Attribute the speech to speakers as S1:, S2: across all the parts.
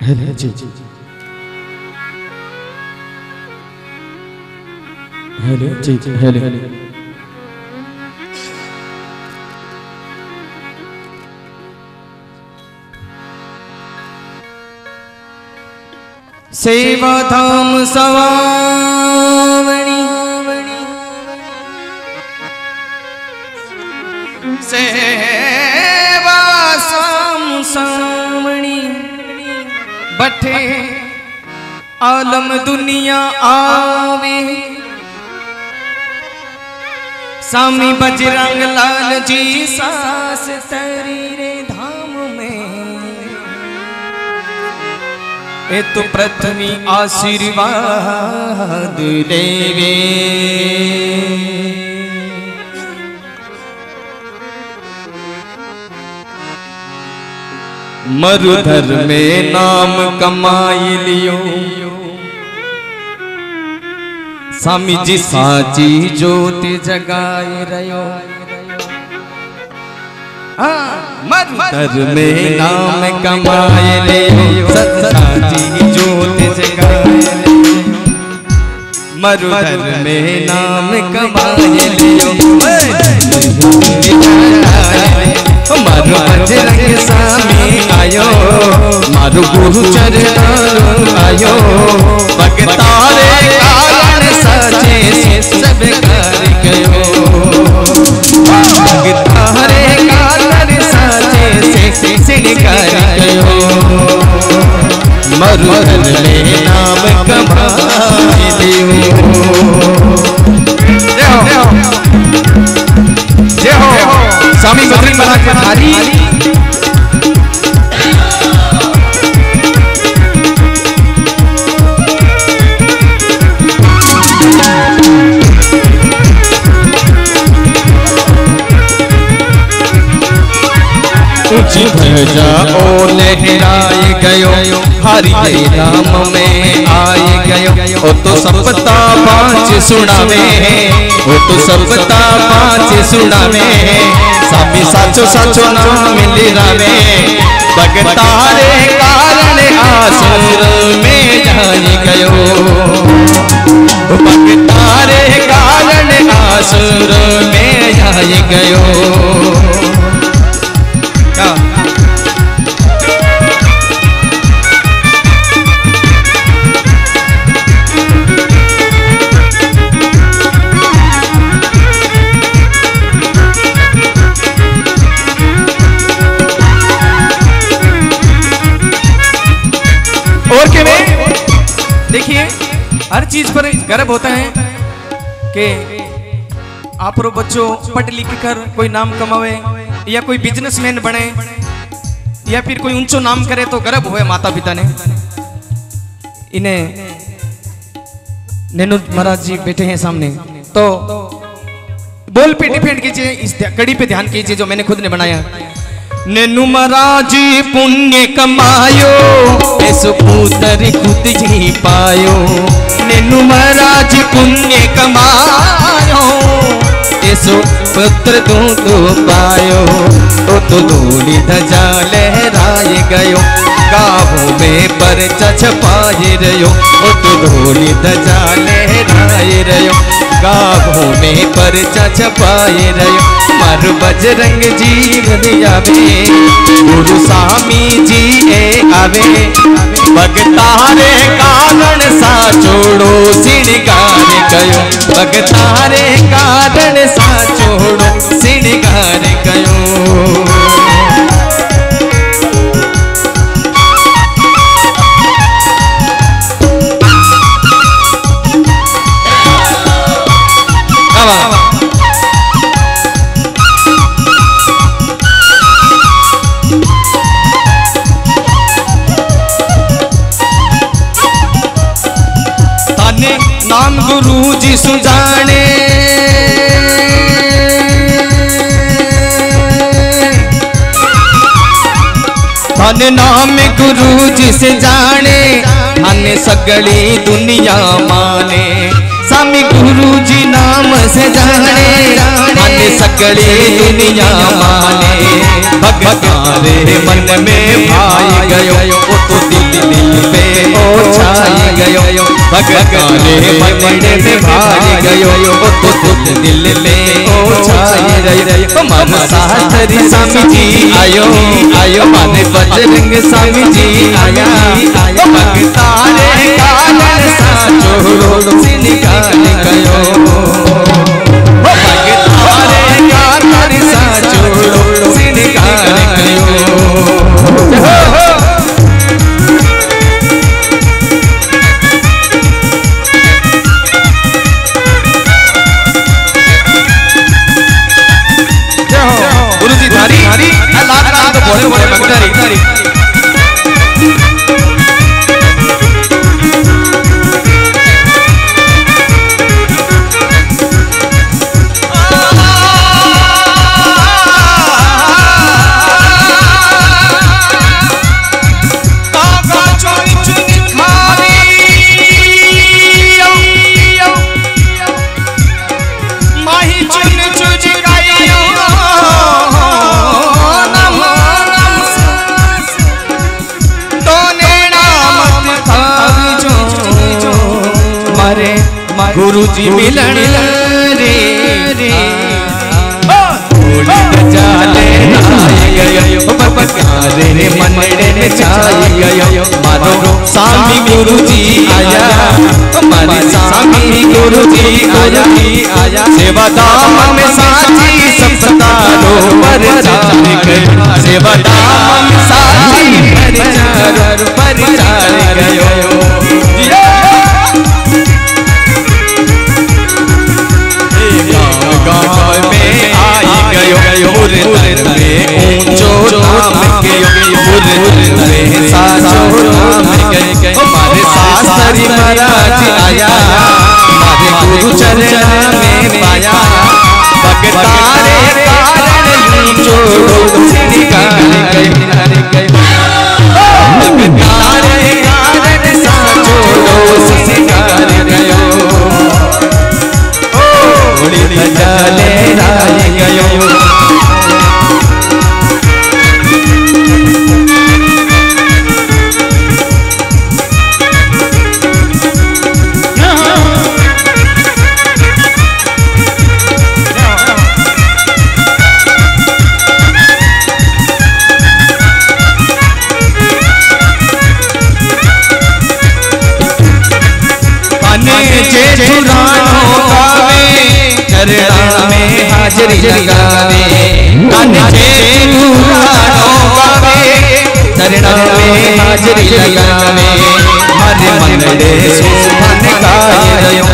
S1: Hello जी hello जी hello सेवा धाम सवावणी सेवा साम सावणी बठे आलम दुनिया आवे स्वामी बजरंग लाल जी सास तरी रे धाम में ए तो प्रथमी आशीर्वाद देवे मरुधर में नाम कमाई लियो स्वामी जी साची ज्योति जगाए रयो मरुधर में नाम कमाए लियो साची ज्योति जगाए मरुधर में नाम कमाए लियो मारो बजरंग स्वामी आयो मारो गुरु चरण आयो भगतारे कारण सचे सब कर गयो भगतारे कारण सचे सिर कर गयो मरुधर में नाम कमाए लियो जय हो स्वामी बजरंग बना के थारी ऊंची ध्वजा ओ लहराए गयो हरि नाम में आए गयो ओ तो सप्ता पांच सुनावे ओ तो सप्ता पांच सुनावे स्वामी साचो साचो नाम मिली रावे भगतारे कारण आसुर में जाई गयो भगतारे कारण आसुर में जाई गयो और के में देखिए हर चीज पर गर्व होता है कि आप बच्चों पढ़ लिख कर कोई नाम कमावे या कोई बिजनेसमैन बने या फिर कोई ऊंचो नाम करे तो गर्व हुए माता पिता ने। इन्हें नैनू महाराज जी बैठे हैं सामने तो बोल पे डिपेंड कीजिए, इस कड़ी पे ध्यान कीजिए जो मैंने खुद ने बनाया। नैनू महाराज पुण्य कमायो ऐसो पुत्र खुद ही पायो नैनू महाराज पुण्य कमायो ऐसो पुत्र दो पायो तो धूली धजा लहराए गयो गाँवों में परचा छपाए रयो तो धूली धजा लहराए रयो गाँवों में परचा छपाए रयो मारो बजरंग जी आवे गुरु स्वामी जी आवे भगतारे कारण सा छोड़ो सिणगार गयो भगतारे कारण सा छोड़ो सिणगार गयो। नाम गुरु जी सुजाने धन नाम गुरु जी से जाने हने सगली दुनिया माने स्वामी गुरु जी नाम से जाने हने सकली दुनिया माने भगतारे मन में भाई गयो वो तो दिल दिल पे ओ छाई गयो भगतारे मन में भाई गयो वो तो दिल में ओ छाई गयो मन साथरी स्वामी जी आयो आयो माने बजरंग स्वामी जी आया भगतारे कालन साचो से निकाल गयो भगतारे कालन साचो से निकाल गयो गुरुजी धारी लाख लाख तो बोले बोले भगतारी गुरुजी मिलन रे रे जाले गयो भगतारे रे मनड़े में छाई गयो मारो स्वामी गुरुजी आया हमारे स्वामी गुरुजी आया सेवा दाम में साची सप्तारो पर चाल गयो सेवा दाम में साची पर चाल गयो गाँव में आई गयो मुर्दर में ऊंचो नाम गयो मुर्दर में साचो नाम गयो हमारे शास्त्री महाराज आया हमारे गुरु चरण में पाया भगतारे कारण ऊंचो से निकाल गयो भगतारे कारण साचो से निकाल गयो जाले राय गयो चरण में हाजरी लगावे चरण में हाजरी लगावे हरे मनड़े सुभान गाय रयो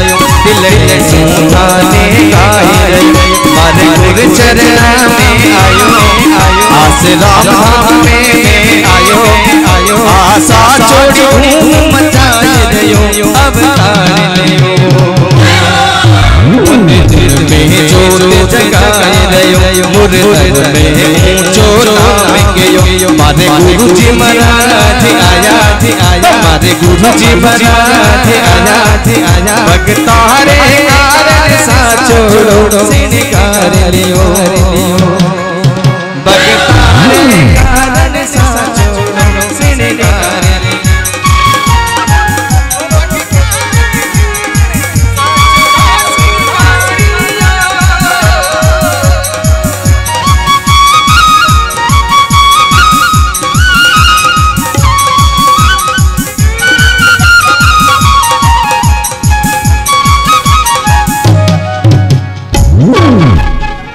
S1: दिल सुभाने गाय रयो हरे गुरु चरण में आयो आसरा में आयो आशा छोड़ी धूम मचाए रयो अब तार लियो दिल में जोत जगाए रयो मुर्दर में ऊंचो नाम गयो मारे गुरुजी महाराज आया मारे गुरुजी महाराज आया भगतारे कारण साचो से निकाल लियो भगतारे कारण साचो से निकाल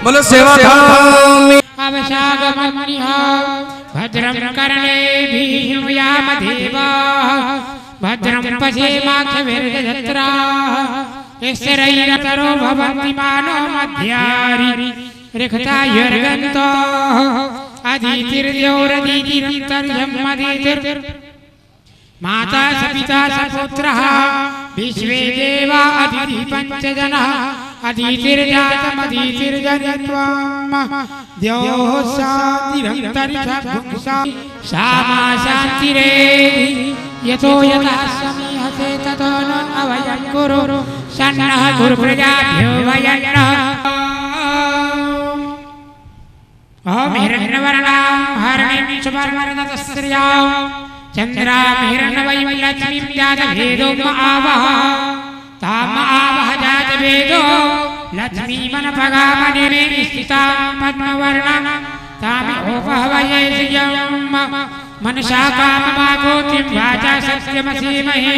S1: बोलो सेवा धाम भद्रम कर्णे भीमयामदेवा भद्रम पश्येमाक्षभिर्जत्रा स्थिरैरतरो भवन्ति मानो मध्यारि रिक्तायुर्गन्तो अदितिर्द्यौरदितिरन्तर्यमदितिर् माता सपिता सपुत्रः विश्वे देवा अदिति पञ्चजनः अदितिर्जातमदितिर्जनित्वम् द्योः शान्तिरन्तरिक्षभुङ्सा सामा शान्तिरे यतो यथा समीहते ततो न अवयं कुरु सन्नः कुरु प्रजाभ्यो वयन्नः
S2: ओम हिरण्यवर्णां हरणीं सुवर्णरतस्त्रियां चन्द्रां हिरण्यवयं लक्ष्मीं जातवेदो आवह ताम आवह जातवेदो लक्ष्मीमनपगामनिरे स्थितां पद्मवर्णां तामिहोपहवये श्रियं मनसा काममागोतिं वाचा सत्यमसीमहे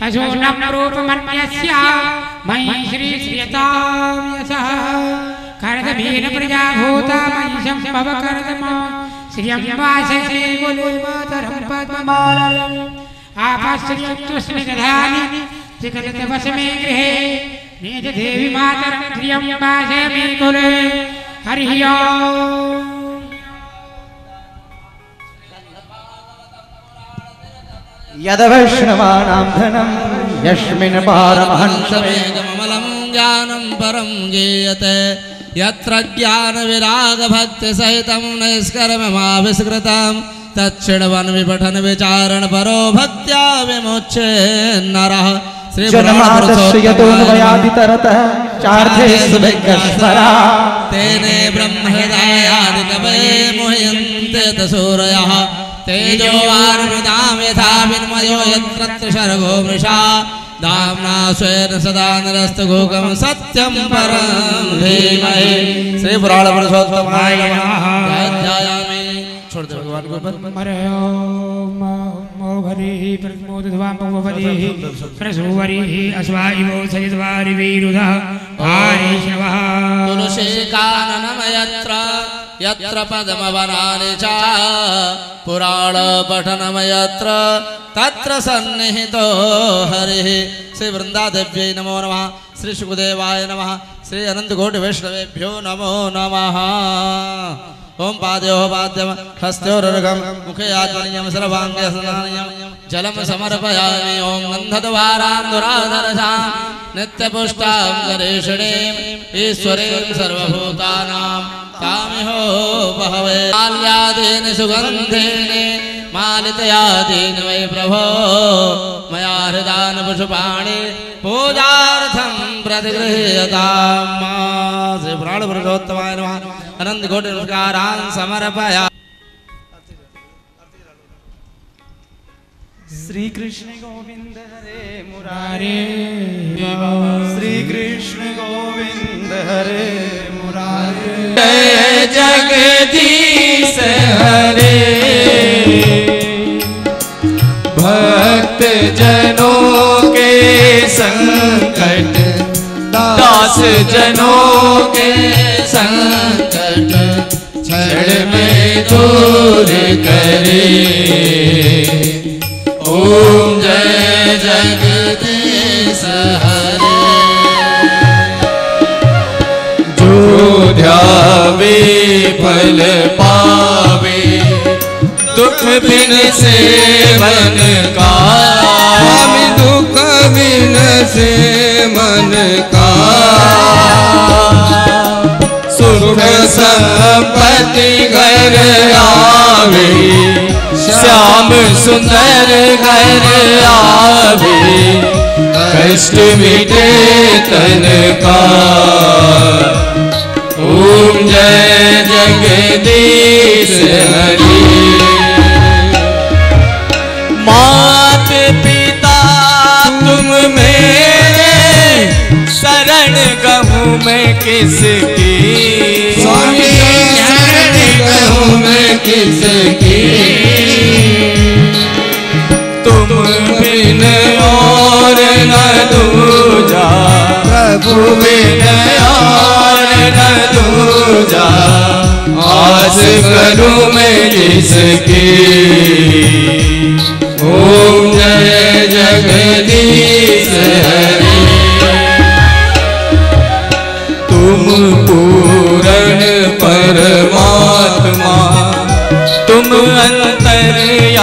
S2: अशोनं रूपमन्यस्य मयि श्रीश्रियतां यशः करदमेन प्रजा भूता मयि सम्भव करदमा श्रियं वाससे कुले मातरं पद्ममालयं आपश्रियं तुष्णिगधानि जिगतवसमे गृहे निज देवी मातरं श्रियं वासमे कुले हरिः ओम्।
S3: यद वैष्णवानां धनं यस्मिन् पारमहंसवेदमलं
S4: ज्ञानं परं गीयते यत्र ज्ञानविरागभक्तिसहितं नैष्कर्म्यमाविष्कृतं तच्छृण्वन् विपठन् विचारण परो भक्त्या विमुच्ये नरः
S3: जन्मादस्यतोऽन्वयादितरतः चार्थेषु विघ्नस्वरा
S4: तेने ब्रह्महृदयादिकवये मुह्यन्ते सूरयः तेजो वारुणतां यथा विन्मयो यत्र सर्गो मृषा दाम्ना स्वेन सदा नरस्तगोकं सत्यं परं धीमहि। श्री पुराण पुरुषोत्तमाय नमः। ध्यायामि छोड़ दे भगवान को
S2: हरे ओम मोहरिः प्रमोदध्वां भवपतिः प्रसूवरिः अश्वायुवो सजितवारि वीरुधः आरेशवः
S4: तुलसी काननम यत्र पद्मवनानि च पुराण पठनम यत्र तत्र सन्निहितो हरिः। श्री वृंदादेव्यै नमो नमः। श्री शुकदेवाय नमः। श्री अनंतकोटि वैष्णवेभ्यो नमो नमः। ओम पादयोः पाद्यं हस्तयोरर्घं मुखे आत्मनीयं सर्वाङ्गे स्नानीयं जलं समर्पयामि। ओम गन्धद्वारां दुराधरसां नित्यपुष्टां गणेशिणीं ईश्वरीं सर्वभूतानां तामिहो बहवे माल्यादीन सुगन्धेन मालितयादीन वै प्रभो मया हृदान पुष्पाणि पूजार्थं प्रतिगृह्यतां। श्री पुराण पुरुषोत्तमाय नमः। अनंत कोटि नमस्कारान् समर्पयामि।
S3: श्री कृष्ण गोविंद हरे मुरारे श्री कृष्ण गोविंद हरे मुरारे
S1: जय जगदीश हरे भक्त जनों के संकट दास जनों के संकट क्षण में दूर करे। ओम जय जगदीश हरे। जो ध्यावे फल पावे दुख बिन से मन का दुख बिन से मन का सुख संपत्ति घर आवे श्याम सुंदर घर आवे कष्ट मिटे तन का। ओम जय जगदीश हरि। मात पिता तुम मेरे शरण कहूँ मैं किसकी स्वामी शरण कहूँ मैं किसकी। तुम बिन और न दूजा प्रभु बिन और न दूजा आस करूँ मैं जिसकी। ओम जय जगदीश हरि। तुम पूर्ण परमात्मा तुम अंतर्यामी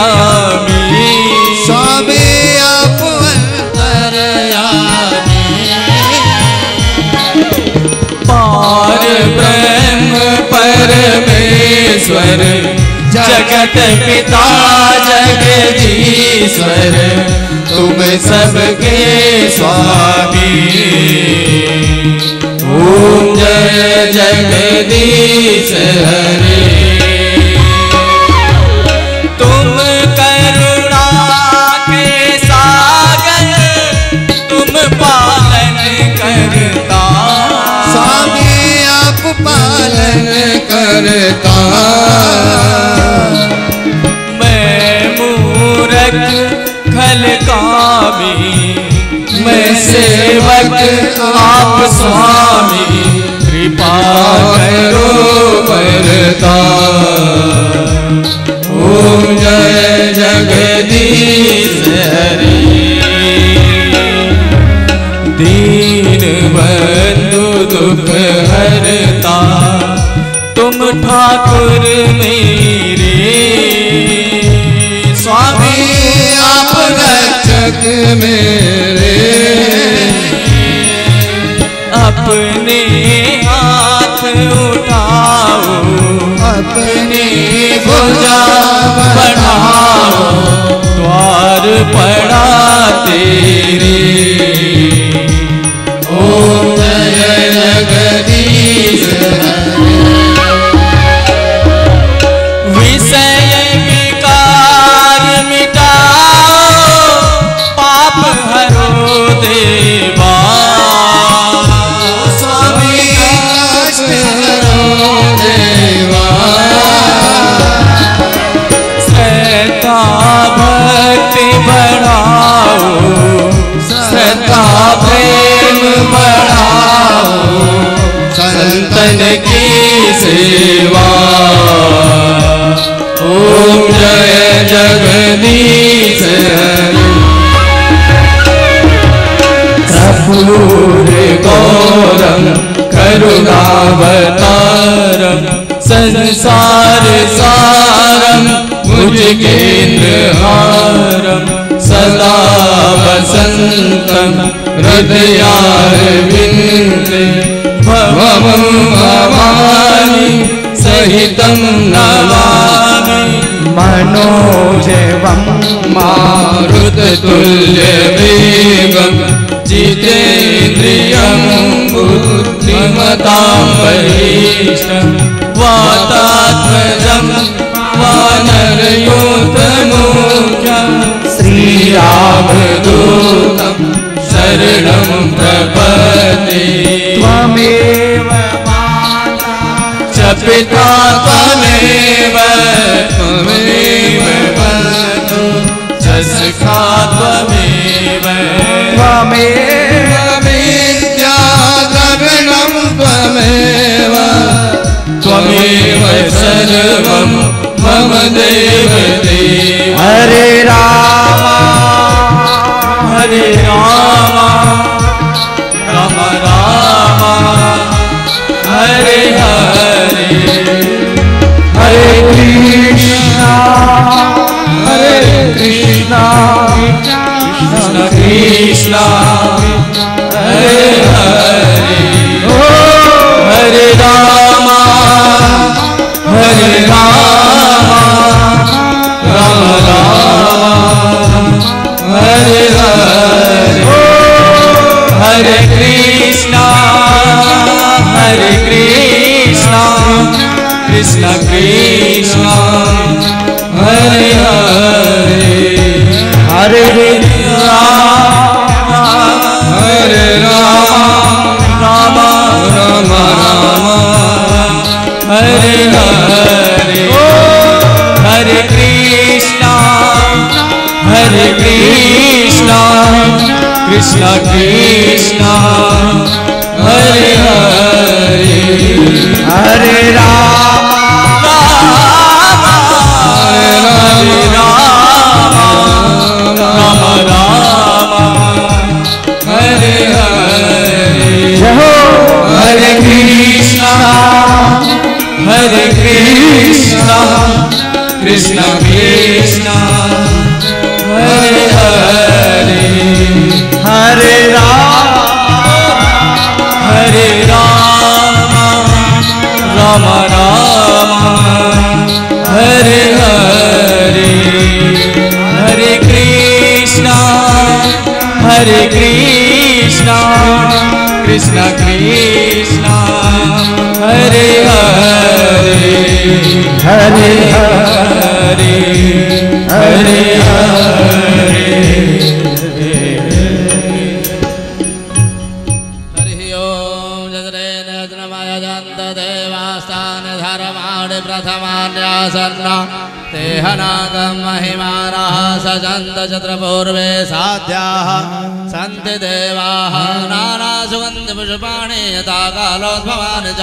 S1: स्वामी आप अंतर्यामी। पार ब्रह्म परमेश्वर जगत पिता जगदीश्वर तुम सबके स्वामी। ओम जय जगदीश हरे।
S4: मेरे
S1: अपने हाथ उठाओ,
S4: अपनी भुजा बढ़ाओ,
S1: द्वार पड़ा तेरे।
S4: ओम जय जगदीश
S1: विषय विकार मिटाओ, पाप हरो देवा।
S4: स्वामी कष्ट हरो देवा।
S1: श्रद्धा भक्ति बढ़ाओ, श्रद्धा प्रेम बढ़ाओ, संतन की सेवा।
S4: ओम जय जगदीश
S1: कर्पूर गौरम करुणावतारम, संसार सारम भुजगेन्द्रहारम, सदा वसंतम हृदयारविंदे, भवं भवानी सहितं नमामि। मनोजवं
S4: मारुततुल्यवेगं
S1: जितेन्द्रियं बुद्धिमतां वरिष्ठं, वातात्मजं वानरयूथमुख्यं, श्रीरामदूतं शरणं प्रपद्ये। त्वमेव माता च पिता त्वमेव, त्वमेव बन्धु च सखा त्वमेव, त्वमेव
S4: विद्या द्रविणं त्वमेव,
S1: त्वमेव सर्वं मम देव देव।
S3: हरे राम
S1: हरे राम राम राम हरे हरे,
S3: हरे कृष्णा
S1: कृष्ण कृष्ण हरे हरे, हरे राम राम राम हरे हरे, हरे कृष्ण कृष्ण कृष्ण हरे हरे,
S3: हरे
S1: राम राम राम हरे हरे, हरे कृष्ण कृष्ण कृष्ण हरे हरे,
S3: हरे राम
S1: राम राम हरे हरे, हरे कृष्ण कृष्ण कृष्ण हरे हरे,
S3: हरे राम
S1: राम राम हरे हरे, हरे कृष्ण कृष्ण कृष्ण हरे हरे,
S3: हरे
S1: हरे हरे हरे।
S4: हरि ओम जगरेन जन्माय जन्त देवास्तान धर्माणि प्रथमान्यासन्ना तेहनागं महिमानः सजन्त चत्र पूर्वे साध्याः सन्ति देवाः नानासुगन्धिपुष्पाणि यथा कालोद्भवानि च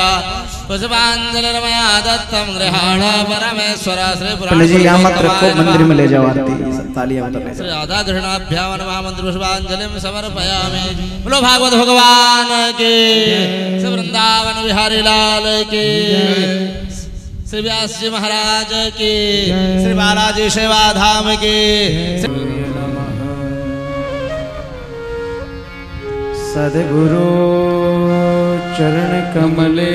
S4: पुष्पाञ्जलिर्मया दत्तं गृहाण परमेश्वर श्री
S3: पहले जी यहाँ मत रखो, मंदिर में ले जाओ आरती। तालियां बजाओ।
S4: श्री राधा कृष्णाभ्याम महामंत्र पुष्पांजलिं समर्पयामि। बोलो भागवत भगवान की, श्री वृंदावन बिहारी लाल की, श्री व्यास जी महाराज की, श्री बालाजी सेवा धाम की।
S3: सद्गुरु चरण कमले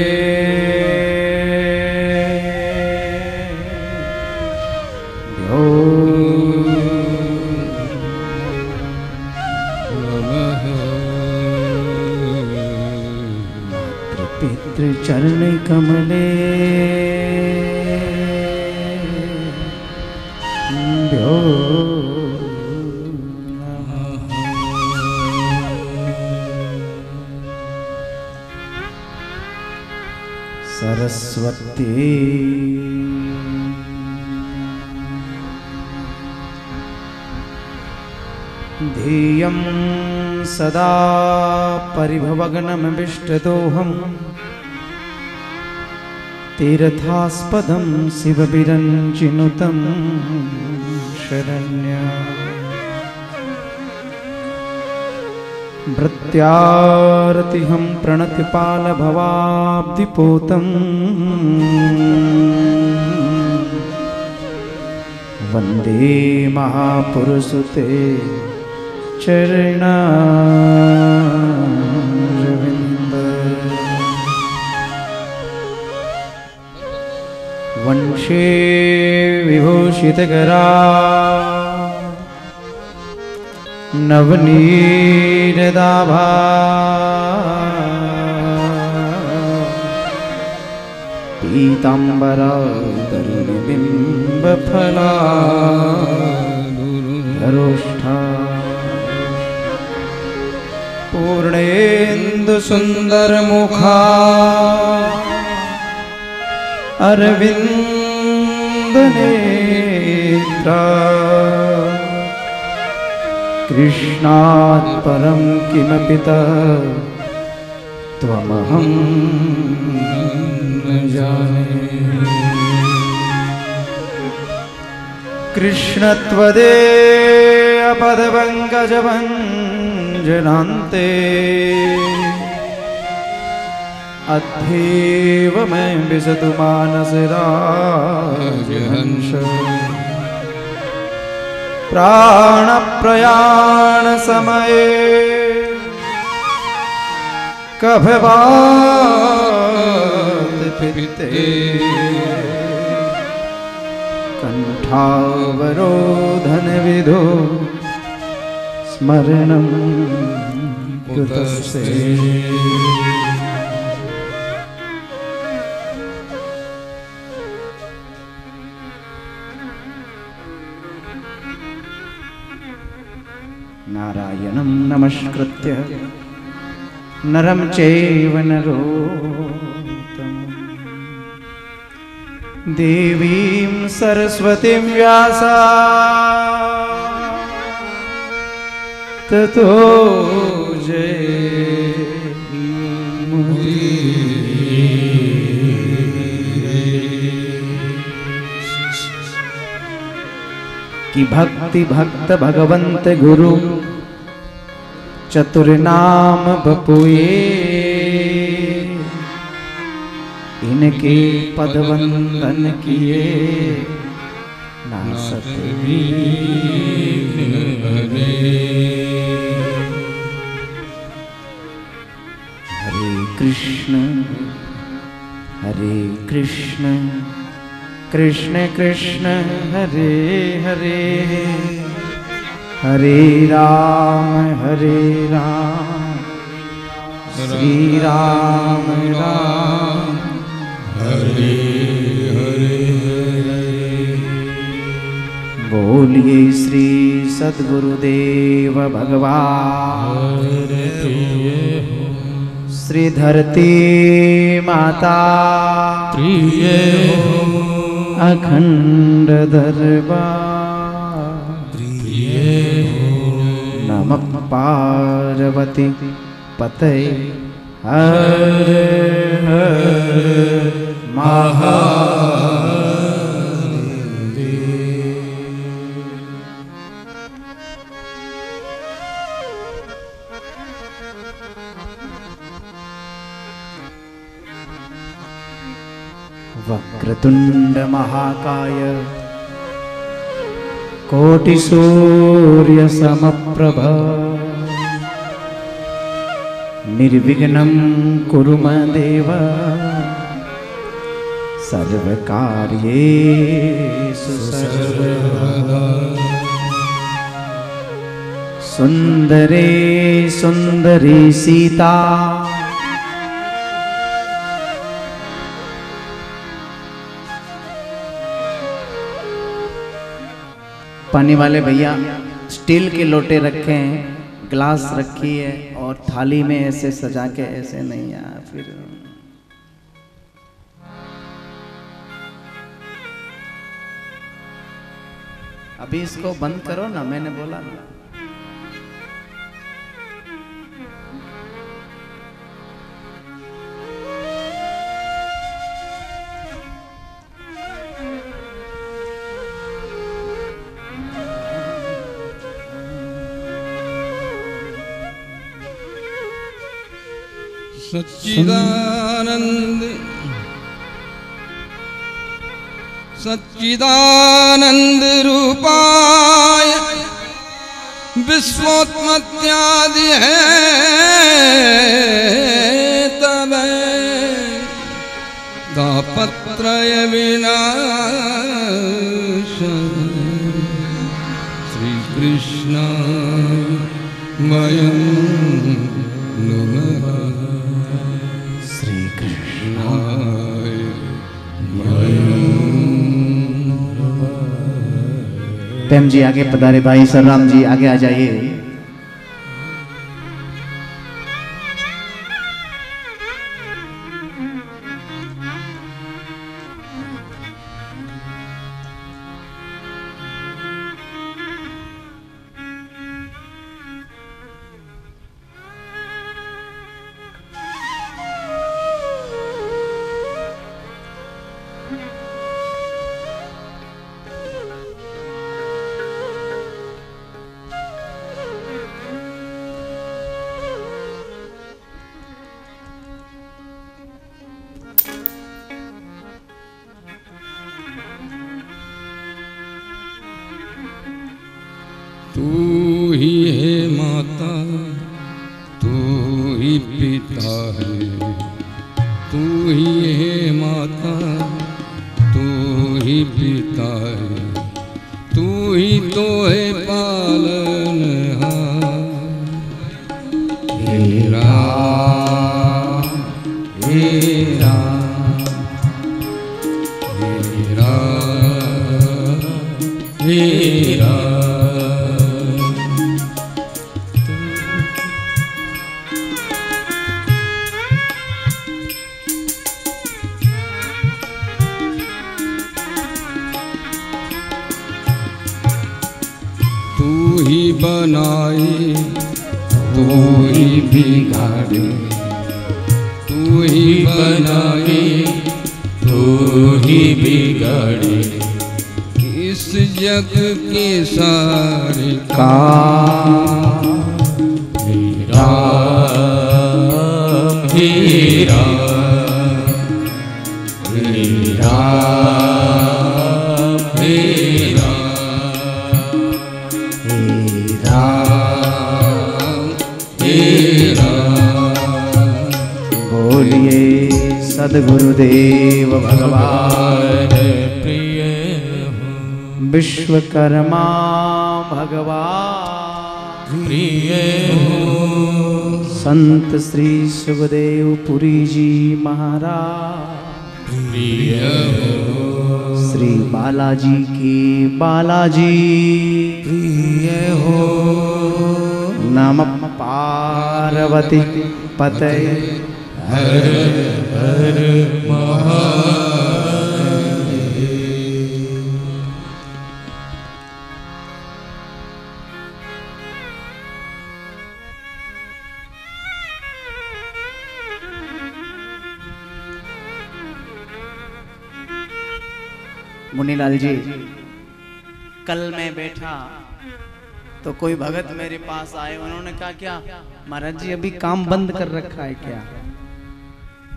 S3: मातृपितृ चरण कमले सरस्वती ध्येयं सदा परिभवग्नमभिष्टदोहं तीर्थास्पदं शिवविरञ्चिनुतं शरण्य भृत्यारतिहं प्रणतिपालभवाब्धिपोतं वन्दे महापुरुषते चरणारविन्द वंशे विभूषितकरा नवनीरदाभा पीताम्बरा तरुणबिम्बफला धरोष्ठा पूर्णेन्दुसुन्दरमुखा अरविन्दनेत्रा कृष्णात् परं किमपि त्वमहं न जाने कृष्णत्वदेयपदपङ्कजभञ्जनान्ते अध्येव मैं विशतु मानसराजहंस प्राणप्रयाण समये कभवात पिते कंठावरोधन विधो स्मरणं कुतस्ते नारायणं नमस्कृत्य नरं चैव नरोत्तमं देवीं सरस्वतीं व्यासा ततो कि भक्ति भक्त भगवंत गुरु चतुर नाम बपुए इनके पद वंदन किए ना हरे कृष्ण कृष्ण कृष्ण हरे हरे हरे राम श्री राम राम हरे हरे बोलिए श्री सद्गुरुदेव भगवान श्री धरती माता प्रिय अखंड दरबार नमः पार्वती पते हर हर महादेव। वक्रतुंड महाकाय कोटि सूर्य समप्रभ निर्विघ्नं कुरु मदेव सर्वकार्येषु सर्वदा। सुंदरे सुंदरी सीता पानी वाले भैया स्टील के लोटे रखे हैं, ग्लास रखी है और थाली में ऐसे सजा के, ऐसे नहीं यार फिर अभी इसको बंद करो ना, मैंने बोला ना।
S5: सच्चिदानंद सच्चिदानंद रूपाय विश्वोत्पत्त्यादि है तब दापत्रय विनाश श्री कृष्णाय वयं नमः। श्री कृष्णाय
S3: प्रेम जी आगे पधारे, भाई सरराम जी आगे आ जाइए।
S5: तू ही है माता, तू ही पिता है, तू ही है माता, तू ही पिता है, तू ही तो है पालनहार। हे राम हे राम हे राम हे राम। तू ही बनाए, तू ही बिगाड़े, तू ही बनाए, तू ही बिगाड़े, इस जग के सारे काम। हे राम हे राम हे राम हे
S3: बोलिए सद्गुरुदेव भगवान
S5: प्रिय
S3: विश्वकर्मा भगवान
S5: प्रिय
S3: संत श्री सुखदेव पुरी जी महाराज
S5: प्रिय
S3: श्री बालाजी की बालाजी
S5: प्रिय हो।
S3: नमः पार्वती पतये
S5: हर हर
S3: मुनीलाल जी, कल मैं बैठा तो कोई भगत मेरे पास आए, उन्होंने कहा क्या महाराज जी अभी काम बंद कर रखा है क्या?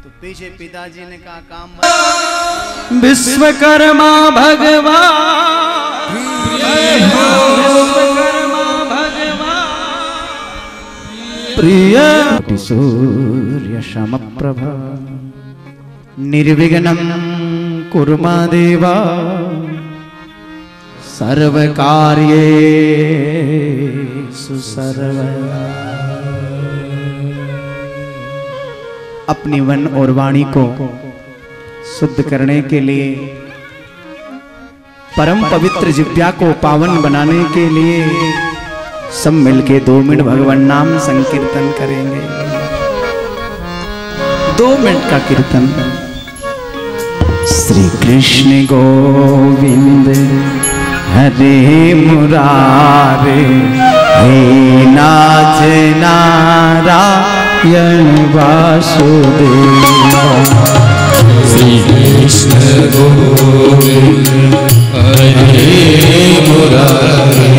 S3: तो पीछे पिताजी ने कहा काम बंद। विश्वकर्मा भगवान विश्वकर्मा भगवान
S5: प्रिय
S3: सूर्य समप्रभ निर्विघ्नं कुरु मा देव सर्वकार्येषु सर्वदा। अपनी मन और वाणी को शुद्ध करने के लिए, परम पवित्र जिह्वा को पावन बनाने के लिए सब मिलके 2 मिनट भगवान नाम संकीर्तन करेंगे। 2 मिनट का कीर्तन। श्री कृष्ण गोविंद हरे मुरारे, हे नाथ नारायण वासुदेवा।
S5: श्री कृष्ण गोविंद हरे मुरारे,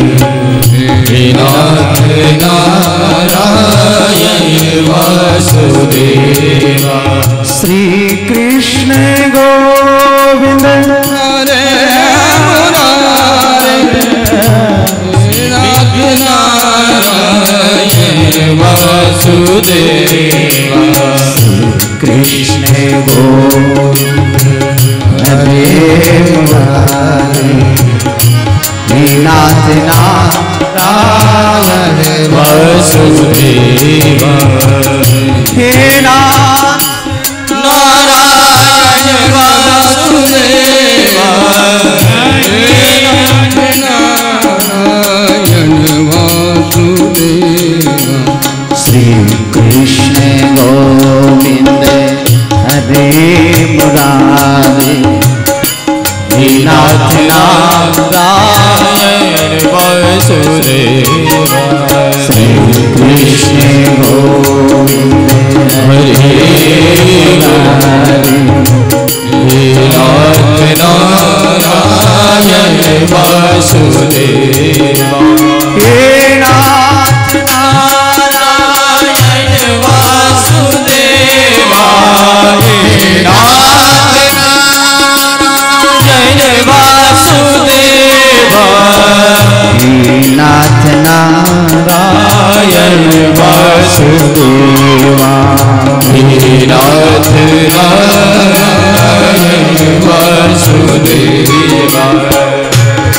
S5: हे नाथ नारायण वासुदेवा।
S3: श्री कृष्ण गोविंद
S5: हरे मुरारे, हे नाथ नारायण वासुदेवा।
S3: कृष्ण गोविंद हरे मुरारे, हे नाथ नारायण
S5: वासुदेवा।
S3: हे नाथ
S5: नारायण वासुदेवा, हे नाथ नारायण वासुदेवा।
S3: श्री कृष्ण गोविंद हरे मुरारे, हे नाथ नारायण
S5: वासुदेवा।
S3: श्री कृष्ण गोविंद
S5: हरे
S3: मुरारे,
S5: हे नाथ नारायण वासुदेवा।
S3: हे नाथ नारायण वासुदेवा। हे नाथ नारायण वासुदेवा। हे नाथ नारायण वासुदेवा।
S5: हे नाथ नारायण वासुदेवा।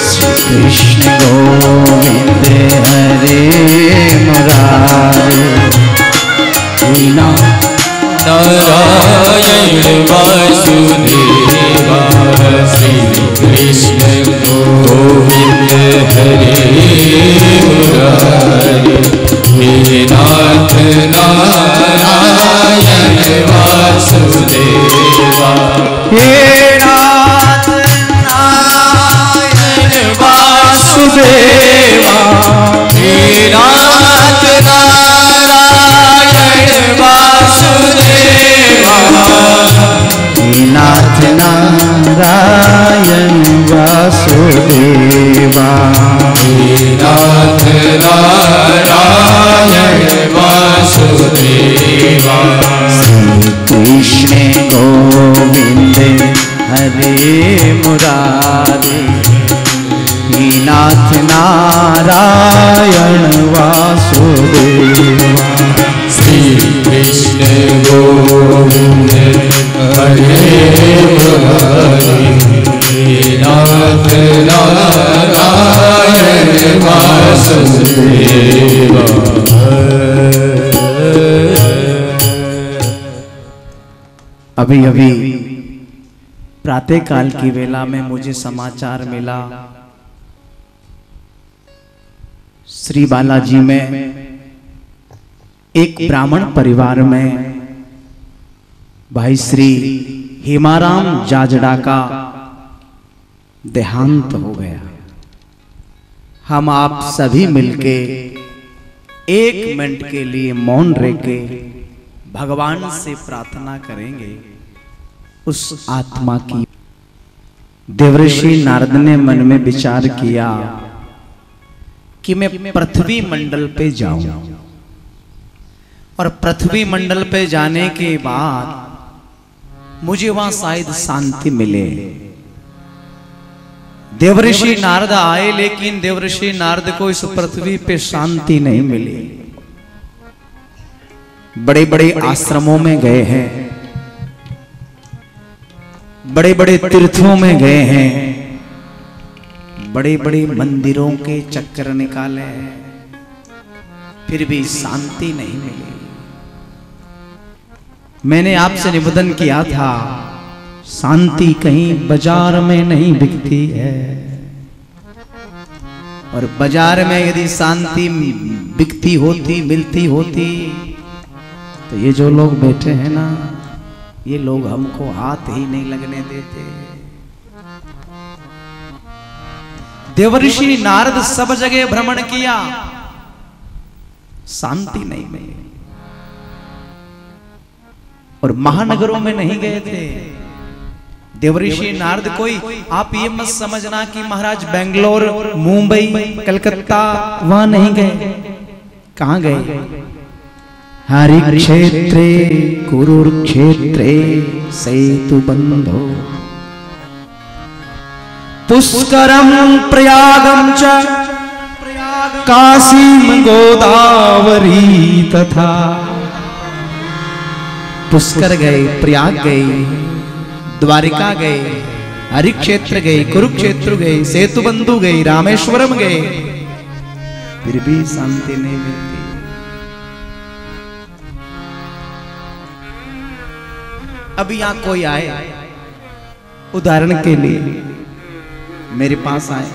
S3: श्री कृष्ण गोविंद हरे मुरारे, हे नाथ
S5: नारायण वासुदेवा। श्री कृष्ण गोविंद हरे मुरारे, हे नाथ नारायण वासुदेवा।
S3: हे नाथ नारायण वासुदेवा।
S5: हे नाथ नारायण वासुदेवा।
S3: हे नाथ नारायण वासुदेवा।
S5: हे नाथ नारायण वासुदेवा।
S3: श्री कृष्ण गोविंद हरे मुरारे, हे नाथ नारायण वासुदेवा।
S5: श्री कृष्ण गोविंद हरे मुरारे, हे नाथ नारायण वासुदेवा।
S3: अभी अभी प्रातः काल की वेला में मुझे समाचार मिला, श्री बालाजी में एक ब्राह्मण परिवार में भाई श्री हेमाराम जाजड़ा का देहांत हो गया। हम आप सभी मिलके 1 मिनट के लिए मौन रह के भगवान से प्रार्थना करेंगे उस आत्मा की। देवर्षि नारद ने मन में विचार किया कि मैं पृथ्वी मंडल पे जाऊं, और पृथ्वी मंडल पे जाने के बाद मुझे वहां शायद शांति मिले। देवर्षि नारद आए, लेकिन देवर्षि नारद को इस पृथ्वी पे शांति नहीं मिली। बड़े बड़े आश्रमों में गए हैं, बड़े बड़े तीर्थों में गए हैं, बड़े बड़े मंदिरों के चक्कर निकाले, फिर भी शांति नहीं मिली। मैंने आपसे निवेदन किया था, शांति कहीं बाजार में नहीं बिकती है, और बाजार में यदि शांति बिकती होती, मिलती होती, तो ये जो लोग बैठे हैं ना, ये लोग हमको हाथ ही नहीं लगने देते। देवर्षि नारद सब जगह भ्रमण किया, शांति नहीं मिली, और महानगरों में नहीं गए थे। देवर्षि नारद कोई, आप ये मत समझना कि महाराज बेंगलोर, मुंबई, कलकत्ता वहां नहीं गए। कहां गए? हरि क्षेत्रे कुरुक्षेत्रे सेतु बंधो पुष्करम प्रयागम च काशीम गोदावरी तथा। पुष्कर गए, प्रयाग गए, द्वारिका गए, हरि क्षेत्र गए, कुरुक्षेत्र गए, सेतु बंधु गए, रामेश्वरम गए, फिर भी शांति नहीं मिलती। अब यहां कोई आए, उदाहरण के लिए मेरे पास आए,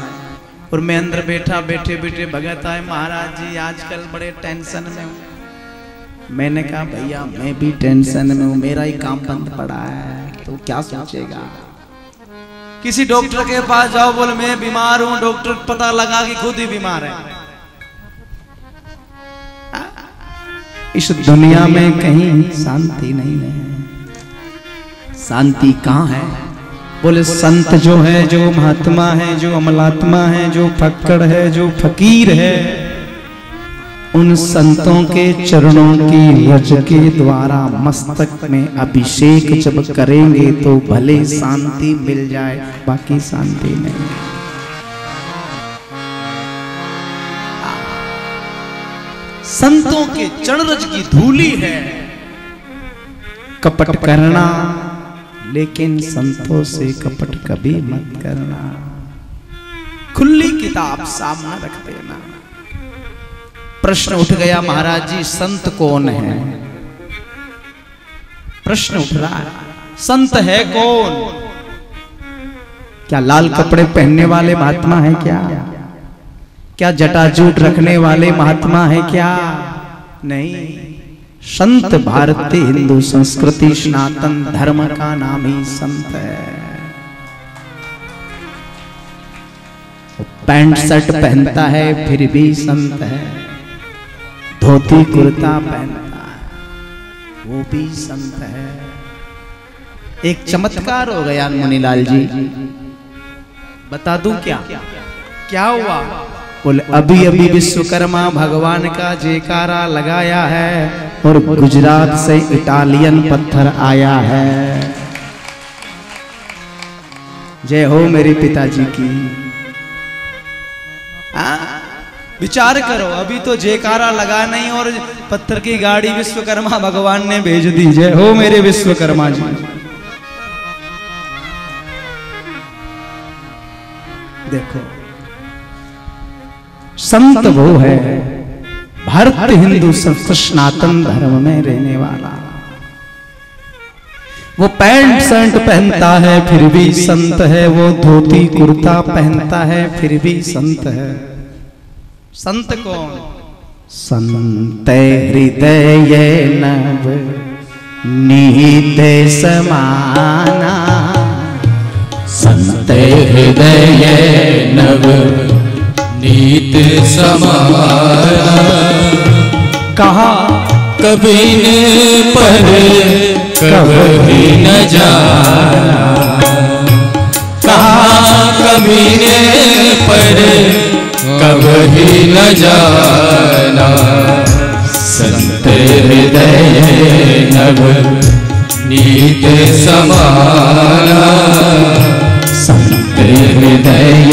S3: और मैं अंदर बैठा, बैठे बैठे भगत आए, महाराज जी आजकल बड़े टेंशन में हूं। मैंने कहा भैया मैं भी टेंशन में हूं, मेरा ही काम बंद पड़ा है, तो क्या सोचेगा। किसी डॉक्टर के पास जाओ, बोले मैं बीमार हूं, डॉक्टर पता लगा कि खुद ही बीमार है। इस दुनिया में कहीं शांति नहीं है। शांति कहां है? बोले संत जो है, जो महात्मा है, जो अमलात्मा है, जो फक्कड़ है, जो फकीर है, उन संतों के चरणों की रज के द्वारा मस्तक में अभिषेक जब करेंगे तो भले शांति मिल जाए, बाकी शांति नहीं। संतों के चरण रज की धूली है। कपट करना, लेकिन संतों से कपट कभी मत करना। खुली किताब सामने रख देना। प्रश्न उठ गया, महाराज जी संत कौन है? प्रश्न उठ रहा है, संत है कौन? क्या लाल कपड़े पहनने वाले महात्मा है क्या? क्या जटाजूट रखने वाले महात्मा है क्या? नहीं, संत भारतीय हिंदू संस्कृति सनातन धर्म का नाम ही संत है। पैंट शर्ट पहनता है फिर भी संत है, धोती कुर्ता पहनता है वो भी संत है। एक चमत्कार हो गया मुनीलाल जी, बता दूं क्या? क्या हुआ? बोले अभी अभी विश्वकर्मा भगवान का जयकारा लगाया है और गुजरात से इटालियन पत्थर आया है। जय हो मेरे पिताजी की। विचार करो, अभी तो जयकारा लगा नहीं और पत्थर की गाड़ी विश्वकर्मा भगवान ने भेज दी। जय हो मेरे विश्वकर्मा जी। देखो, संत वो है भारतीय हिंदू सनातन धर्म में रहने वाला। वो पैंट शर्ट पहनता है फिर भी संत है, वो धोती कुर्ता पहनता है फिर भी संत है। संत कौन? संत हृदय नव नीत समाना,
S5: संत हृदय नव नीत समाना,
S3: कहा
S5: कभी न पर कभी न जाना, कहा कभी न पर कभी न जाना, संत हृदय नव नीत समाना, संत हृदय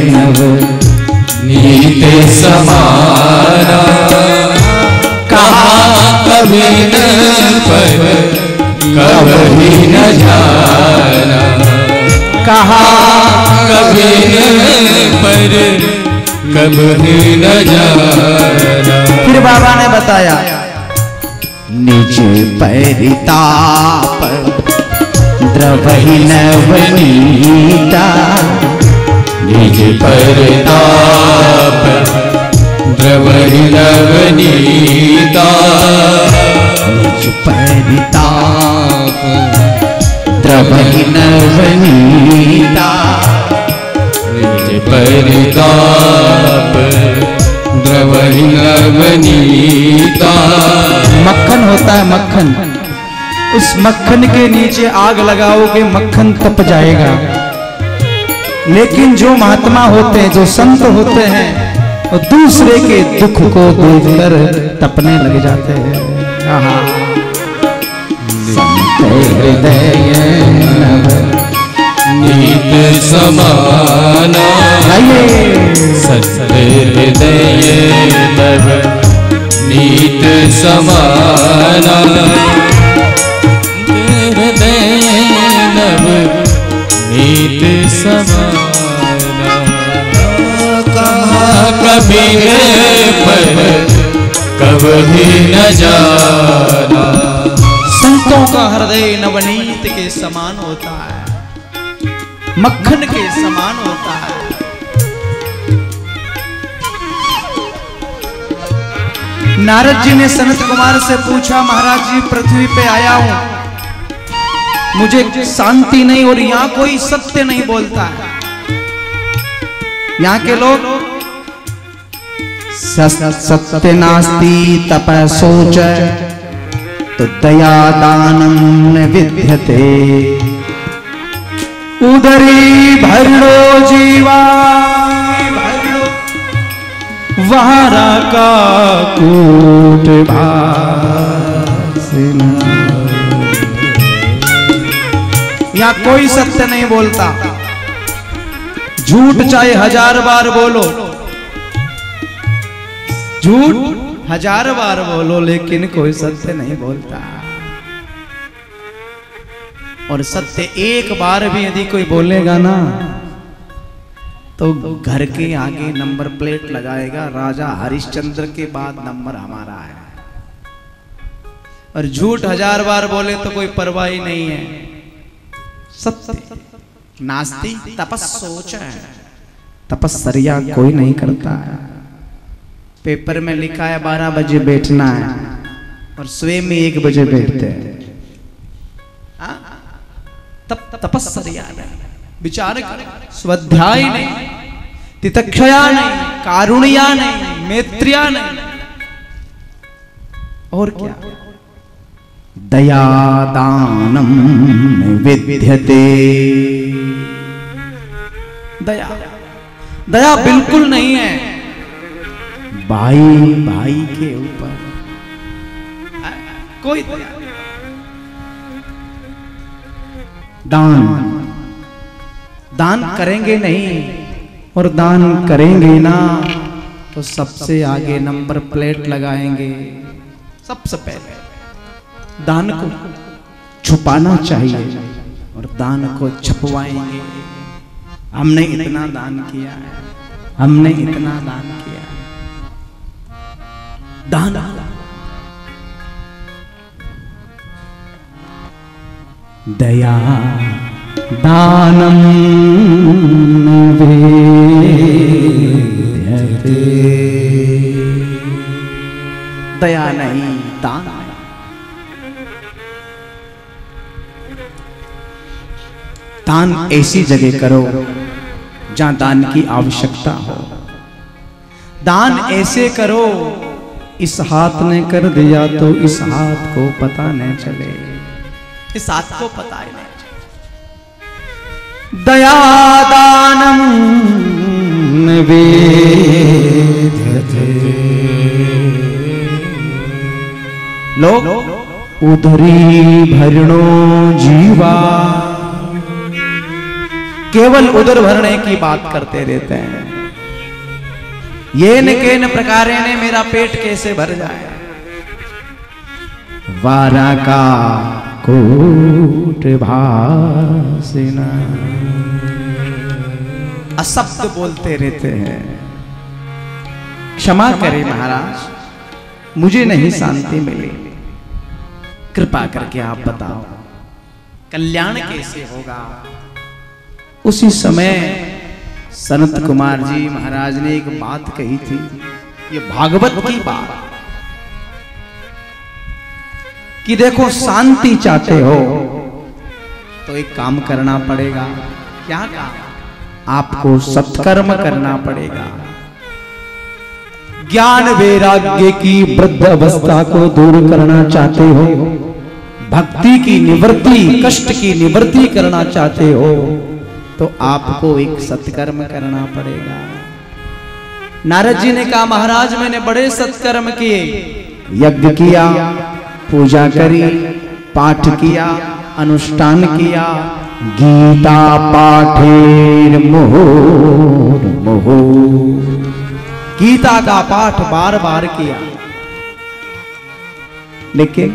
S5: नव नीत समाना, कहा कभी न पर कभी न जाना,
S3: कहा
S5: कभी न पर कभी न जाना।
S3: फिर बाबा ने बताया निज परिताप द्रवहि नवनीता,
S5: निज परिताप द्रवहि नवनीता,
S3: निज परिताप द्रवहि नवनीता,
S5: निज परिताप द्रवहि नवनीता।
S3: मक्खन होता है मक्खन, उस मक्खन के नीचे आग लगाओगे मक्खन तप जाएगा, लेकिन जो महात्मा होते हैं, जो संत होते हैं, वो दूसरे के दुख को देखकर तपने लग जाते हैं। संत हृदय नव
S5: नीत समाना, संत हृदय नव नीत समाना, हृदय नव नीत समाना। कहा कभी न पर कभी न जाना।
S3: संतों का हृदय नवनीत के समान होता है, मक्खन के समान होता है। नारद जी ने सनत कुमार से पूछा, महाराज जी पृथ्वी पे आया हूं, मुझे शांति नहीं और यहाँ कोई सत्य नहीं बोलता है। यहाँ के लोग सत्य नास्ति तप सोच तो दया दानम न विद्यते, उदरी भरो जीवा वारा का कूट भासना। यहाँ कोई सत्य नहीं बोलता, झूठ चाहे 1000 बार बोलो, झूठ 1000 बार बोलो, लेकिन कोई सत्य नहीं बोलता। और सत्य एक बार भी यदि कोई बोलेगा ना तो घर के आगे नंबर प्लेट लगाएगा, राजा हरिश्चंद्र के बाद नंबर हमारा है। और झूठ 1000 बार बोले तो कोई परवाह ही नहीं है। सत्य नास्ति तपस्सोच, तपस्या कोई नहीं करता है। पेपर में लिखा है 12 बजे बैठना है और स्वयं में 1 बजे बैठते हैं। तब तपस्या नहीं, विचार कर, स्वाध्याय नहीं, तितिक्षया नहीं, कारुण्या नहीं, मैत्रिया नहीं, और क्या, दया दानम विद्यते। दया दया बिल्कुल नहीं है भाई भाई के ऊपर, कोई दया। दान दान करेंगे नहीं, और दान करेंगे ना तो सबसे आगे नंबर प्लेट लगाएंगे। सबसे पहले दान को छुपाना चाहिए और दान को छपवाएंगे। हमने इतना दान किया है, हमने इतना दान किया है। दान दया दानम विद्यते। दया नहीं, दान। दान ऐसी जगह करो जहां दान की आवश्यकता हो। दान ऐसे करो, इस हाथ ने कर दिया तो इस हाथ को पता नहीं चले, इस हाथ को पता ही नहीं चले। दया दानम विद्यते। लोग उदरी भरणो जीवा, केवल उदर भरने की बात करते रहते हैं। ये न केन प्रकारे ने मेरा पेट कैसे भर जाए, वारा का कूट भासना। अशब्द बोलते रहते हैं। क्षमा करें महाराज, मुझे नहीं शांति मिली, कृपा करके आप बताओ कल्याण कैसे होगा। उसी समय सनत कुमार जी महाराज ने एक बात कही थी, ये भागवत की बात, कि देखो शांति चाहते हो तो एक काम करना पड़ेगा। क्या काम? आपको सत्कर्म करना पड़ेगा। ज्ञान वैराग्य की वृद्ध अवस्था को दूर करना चाहते हो, भक्ति की निवृत्ति, कष्ट की निवृत्ति करना चाहते हो, तो आपको एक सत्कर्म करना पड़ेगा। नारद जी ने कहा महाराज मैंने बड़े सत्कर्म किए, यज्ञ किया, पूजा करी, पाठ किया, अनुष्ठान किया, गीता पाठेर मुहुर मुहुर, गीता का पाठ बार बार किया, लेकिन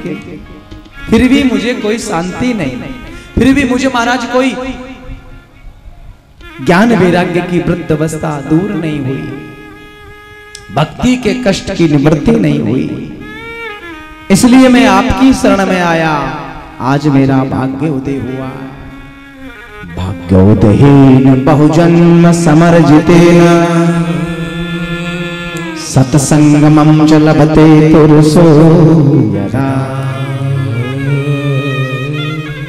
S3: फिर भी मुझे कोई शांति नहीं, फिर भी मुझे महाराज कोई ज्ञान वैराग्य की वृद्ध अवस्था दूर नहीं हुई, भक्ति के कष्ट की निवृत्ति नहीं हुई। इसलिए मैं आपकी शरण में आया, आज मेरा भाग्य उदय हुआ। भाग्योदयेन बहुजन्म समर्जितेन सत्संगमं च लभते तुरसो यदा।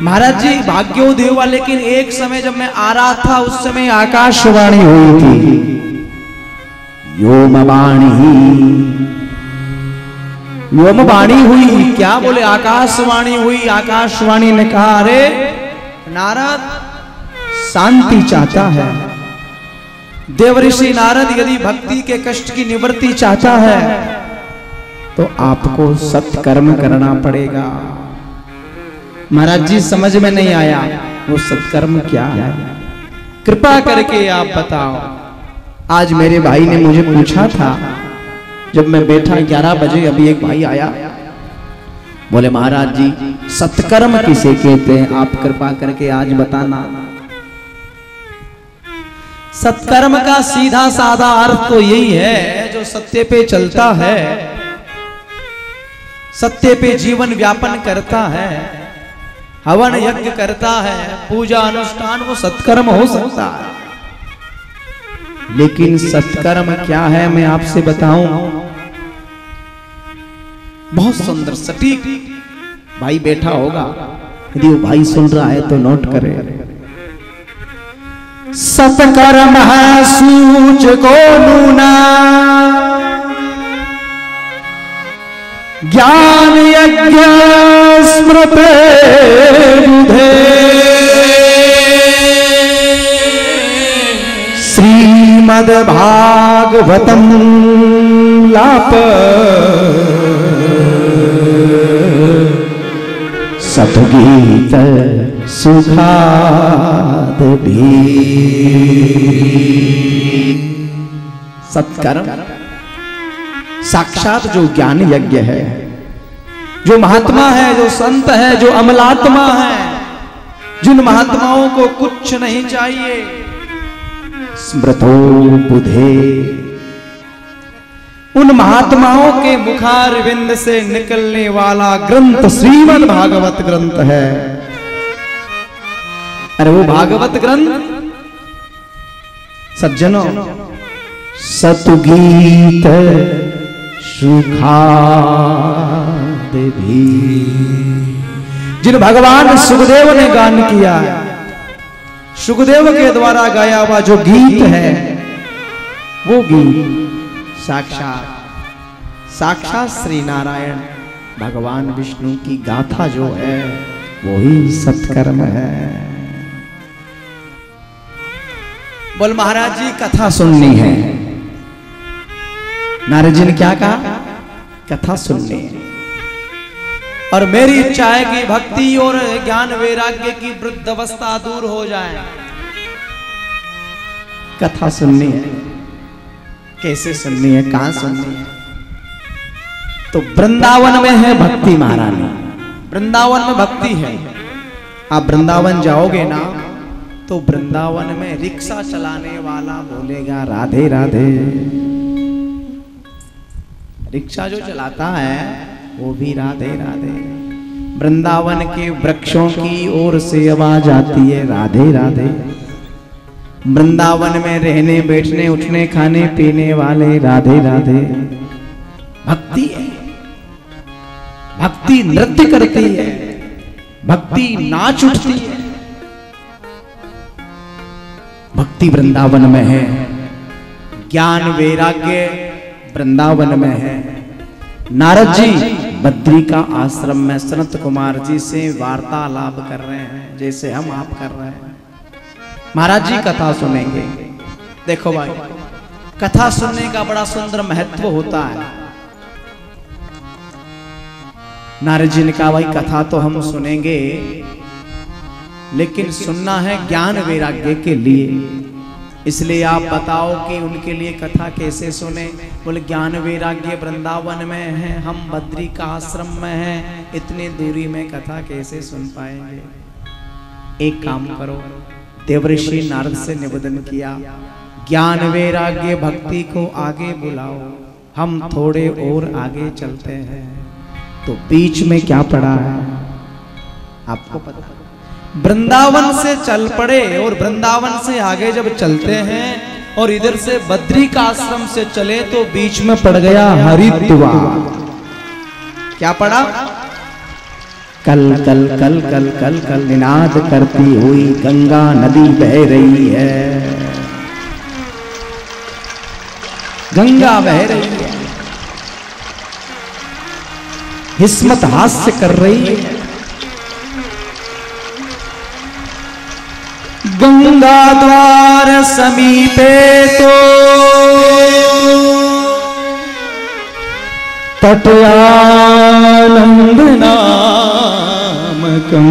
S3: महाराज जी भाग्योदय हुआ, लेकिन एक समय जब मैं आ रहा था उस समय आकाशवाणी हुई थी, व्योमवाणी हुई। क्या बोले? आकाशवाणी हुई। आकाशवाणी ने कहा अरे नारद शांति चाहता है, देवऋषि नारद यदि भक्ति के कष्ट की निवृत्ति चाहता है तो आपको सत्कर्म करना पड़ेगा। महाराज जी समझ में नहीं आया वो सत्कर्म क्या है, कृपा करके आप बताओ। आज मेरे भाई ने मुझे पूछा था, जब मैं बैठा 11 बजे, अभी एक भाई आया, बोले महाराज जी सत्कर्म किसे कहते हैं, आप कृपा करके आज बताना। सत्कर्म का सीधा साधा अर्थ तो यही है, जो सत्य पे चलता है, सत्य पे जीवन व्यापन करता है, हवन यज्ञ करता है, पूजा अनुष्ठान, वो सत्कर्म हो सकता है। लेकिन सत्कर्म क्या है मैं आपसे बताऊं, बहुत सुंदर सटीक भाई बैठा होगा, यदि वो भाई सुन रहा है तो नोट करे। सत्कर्म है सूचको नूना, ज्ञान यज्ञ स्मृते बुधे, श्रीमद् भागवतम लाप सतगीत सुखाद भी। सत्कर्म साक्षात जो ज्ञान यज्ञ है, जो महात्मा है, जो संत है, जो अमलात्मा है, जिन महात्माओं को कुछ नहीं चाहिए, स्मृतो बुधे, उन महात्माओं के मुखारविंद से निकलने वाला ग्रंथ श्रीमद् भागवत ग्रंथ है। अरे वो भागवत ग्रंथ सज्जनों सतगीत सुखाद भी, जिन भगवान सुखदेव ने गान किया, सुखदेव के द्वारा गाया हुआ जो गीत है, वो गीत साक्षात श्री नारायण भगवान विष्णु की गाथा जो है वही सत्कर्म है। बोल महाराज जी कथा सुननी है। नारद जी ने क्या कहा? कथा सुननी है। और मेरी इच्छा है कि भक्ति और ज्ञान वैराग्य की वृद्ध अवस्था दूर हो जाए। कथा सुननी है। कैसे सुननी है, कहां सुननी है? तो वृंदावन में है भक्ति महारानी, वृंदावन में भक्ति है। आप वृंदावन जाओगे ना तो वृंदावन में रिक्शा चलाने वाला बोलेगा राधे राधे। रिक्शा जो चलाता है वो भी राधे राधे। वृंदावन के वृक्षों की ओर से आवाज आती है राधे राधे। वृंदावन में रहने बैठने उठने खाने पीने वाले राधे राधे। भक्ति है, भक्ति नृत्य करती है, भक्ति नाच उठती है। भक्ति वृंदावन में है, ज्ञान वैराग्य वृंदावन में है। नारद जी बद्री का आश्रम में सनत कुमार जी से वार्तालाप कर रहे हैं जैसे हम आप कर रहे हैं। महाराज जी कथा सुनेंगे। देखो भाई, कथा सुनने का बड़ा सुंदर महत्व होता है। नारद जी ने कहा भाई कथा तो हम सुनेंगे लेकिन सुनना है ज्ञान वैराग्य के लिए, इसलिए आप बताओ कि उनके लिए कथा कैसे सुने। बोले ज्ञान वैराग्य वृंदावन में है, हम बद्री का आश्रम में हैं, इतनी दूरी में कथा कैसे सुन पाएंगे। एक काम करो, देवऋषि नारद से निवेदन किया ज्ञान वैराग्य भक्ति को आगे बुलाओ, हम थोड़े और आगे चलते हैं। तो बीच में क्या पड़ा है आपको पता? वृंदावन से चल पड़े और वृंदावन से आगे जब चलते हैं और इधर से बद्री का आश्रम से चले तो बीच में पड़ गया हरिद्वार। क्या पड़ा? कल कल कल कल कल कल निनाद करती हुई गंगा नदी बह रही है, गंगा बह रही है, हिस्मत हास्य कर रही है। गंगा द्वार समीपे तो तटयानंद नामकं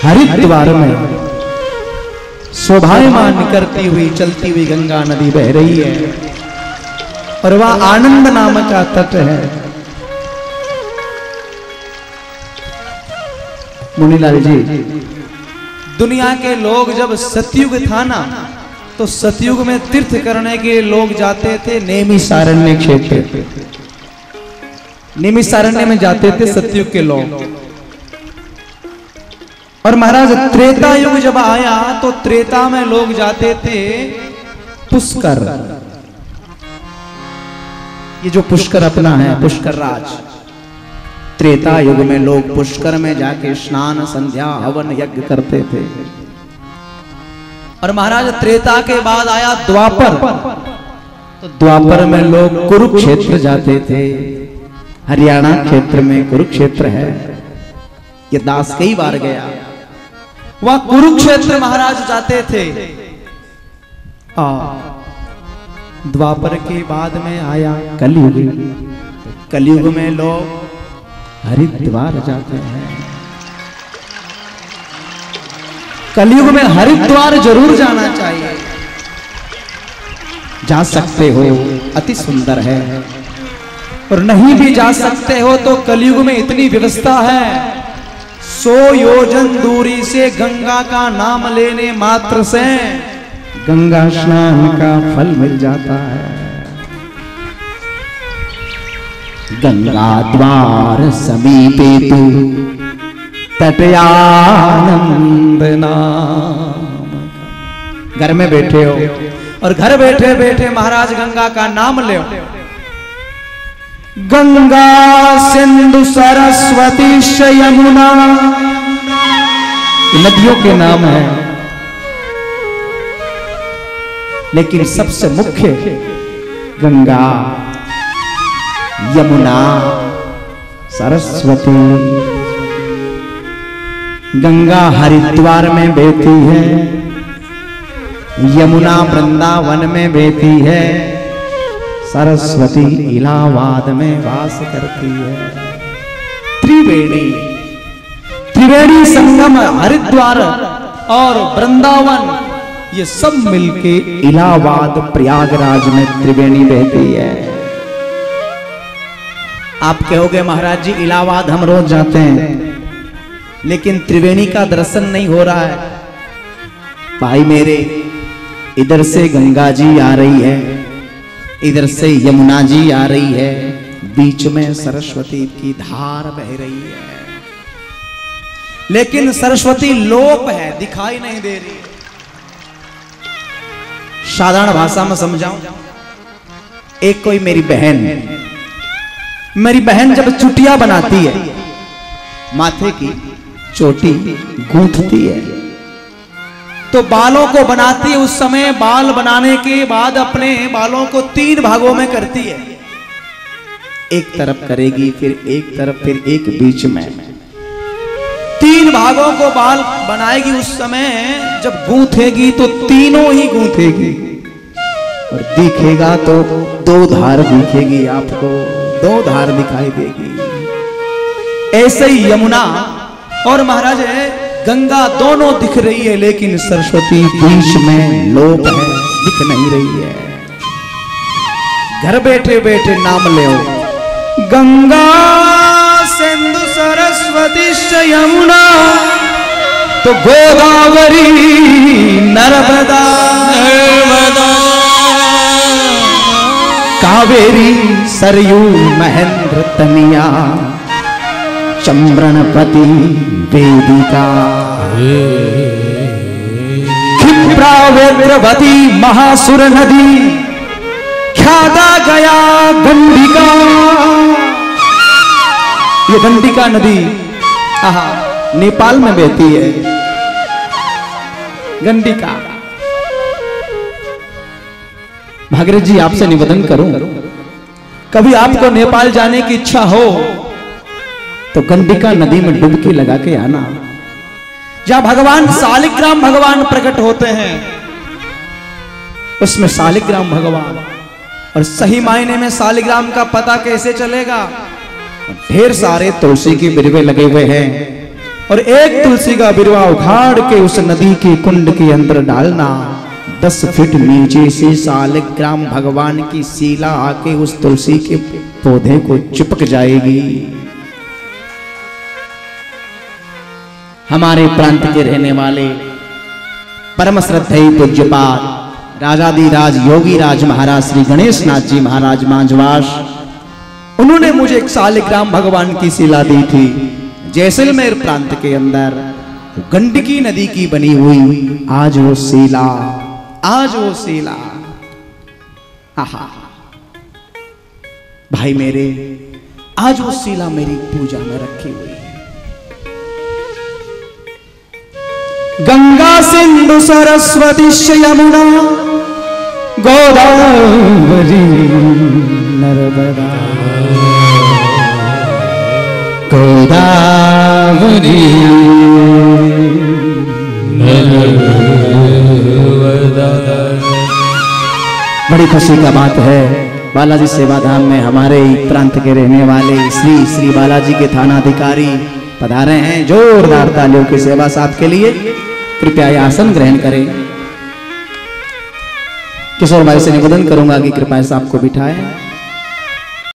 S3: हरिद्वार में शोभायमान करती हुई चलती हुई गंगा नदी बह रही है और वह आनंद नामक का तट है। मुनीलाल जी, दुनिया के लोग जब सतयुग था ना तो सतयुग में तीर्थ करने के लोग जाते थे नैमिषारण्य क्षेत्र। नैमिषारण्य में जाते थे सतयुग के लोग। और महाराज त्रेता युग जब आया तो त्रेता में लोग जाते थे पुष्कर। ये जो पुष्कर अपना है पुष्कर राज, त्रेता युग में लोग पुष्कर में जाके स्नान संध्या हवन यज्ञ करते थे। और महाराज त्रेता के बाद आया द्वापर, तो द्वापर में लोग कुरुक्षेत्र जाते थे। हरियाणा क्षेत्र में कुरुक्षेत्र है, ये दास कई बार गया। वह कुरुक्षेत्र महाराज जाते थे। द्वापर के बाद में आया कलयुग। कलयुग में लोग हरिद्वार जाते हैं। कलयुग में हरिद्वार जरूर जाना चाहिए, जा सकते हो अति सुंदर है। और नहीं भी जा सकते हो तो कलयुग में इतनी व्यवस्था है, 100 योजन दूरी से गंगा का नाम लेने मात्र से गंगा स्नान का फल मिल जाता है। गंगा द्वार समीपे तु तटयानंद नाम। घर में बैठे हो और घर बैठे बैठे महाराज गंगा का नाम ले। गंगा सिंधु सरस्वती यमुना नदियों के नाम है, लेकिन सबसे मुख्य गंगा यमुना सरस्वती। गंगा हरिद्वार में बहती है, यमुना वृंदावन में बहती है, सरस्वती इलाहाबाद में वास करती है। त्रिवेणी, त्रिवेणी संगम हरिद्वार और वृंदावन, ये सब मिलके इलाहाबाद प्रयागराज में त्रिवेणी बहती है। आप कहोगे महाराज जी इलाहाबाद हम रोज जाते हैं, लेकिन त्रिवेणी का दर्शन नहीं हो रहा है। भाई मेरे, इधर से गंगा जी आ रही है, इधर से यमुना जी आ रही है, बीच में सरस्वती की धार बह रही है, लेकिन सरस्वती लोप है, दिखाई नहीं दे रही। साधारण भाषा में समझाऊं, एक कोई मेरी बहन जब चुटिया बनाती है, माथे की चोटी गूंथती है, तो बालों को बनाती है। उस समय बाल बनाने के बाद अपने बालों को 3 भागों में करती है। एक तरफ करेगी, फिर एक तरफ, फिर एक बीच में, 3 भागों को बाल बनाएगी। उस समय जब गूंथेगी तो तीनों ही गूंथेगी, और दिखेगा तो 2 धार दिखेगी, आपको 2 धार दिखाई देगी। ऐसे ही यमुना और महाराज गंगा दोनों दिख रही है, लेकिन सरस्वती बीच में लोप है, दिख नहीं रही है। घर बैठे बैठे नाम ले, गंगा सिंधु सरस्वती यमुना, तो गोदावरी नर्मदा, कावेरी सरयू महेंद्र तनिया, चम्रणपति वेदिका, क्षिप्रावेद्रवती महासुर नदी, ख्याता गया गंडिका। ये गंडिका नदी नेपाल में बहती है। गंडिका, भागीरथ जी आपसे निवेदन करूं, कभी आपको नेपाल जाने की इच्छा हो तो गंडिका नदी में डुबकी लगा के आना, जहां भगवान शालिग्राम भगवान प्रकट होते हैं। उसमें शालिग्राम भगवान, और सही मायने में शालिग्राम का पता कैसे चलेगा? ढेर सारे तुलसी के बिरवे लगे हुए हैं, और एक तुलसी का बिरवा उखाड़ के उस नदी के कुंड के अंदर डालना, 10 फीट नीचे से शालिग्राम भगवान की शिला आके उस तुलसी के पौधे को चिपक जाएगी। हमारे प्रांत के रहने वाले परम श्रद्धेय पूज्यपाद राजाधिराज योगी राज महाराज श्री गणेश नाथ जी महाराज मांझवास, उन्होंने मुझे एक शालिग्राम भगवान की शिला दी थी। जैसलमेर प्रांत के अंदर गंडकी नदी की बनी हुई आज वो शिला, आहा भाई मेरे, आज वो शिला मेरी पूजा में रखी हुई है। गंगा सिंधु सरस्वती यमुना गोदावरी नर्मदा, गोदावरी बड़ी खुशी का बात है, बालाजी सेवाधाम में हमारे प्रांत के रहने वाले श्री बालाजी के थानाधिकारी पधारे हैं। जोरदार तालियों की सेवा साथ के लिए कृपया आसन ग्रहण करें। किशोर भाई से निवेदन करूंगा कि कृपया साहब को बिठाएं।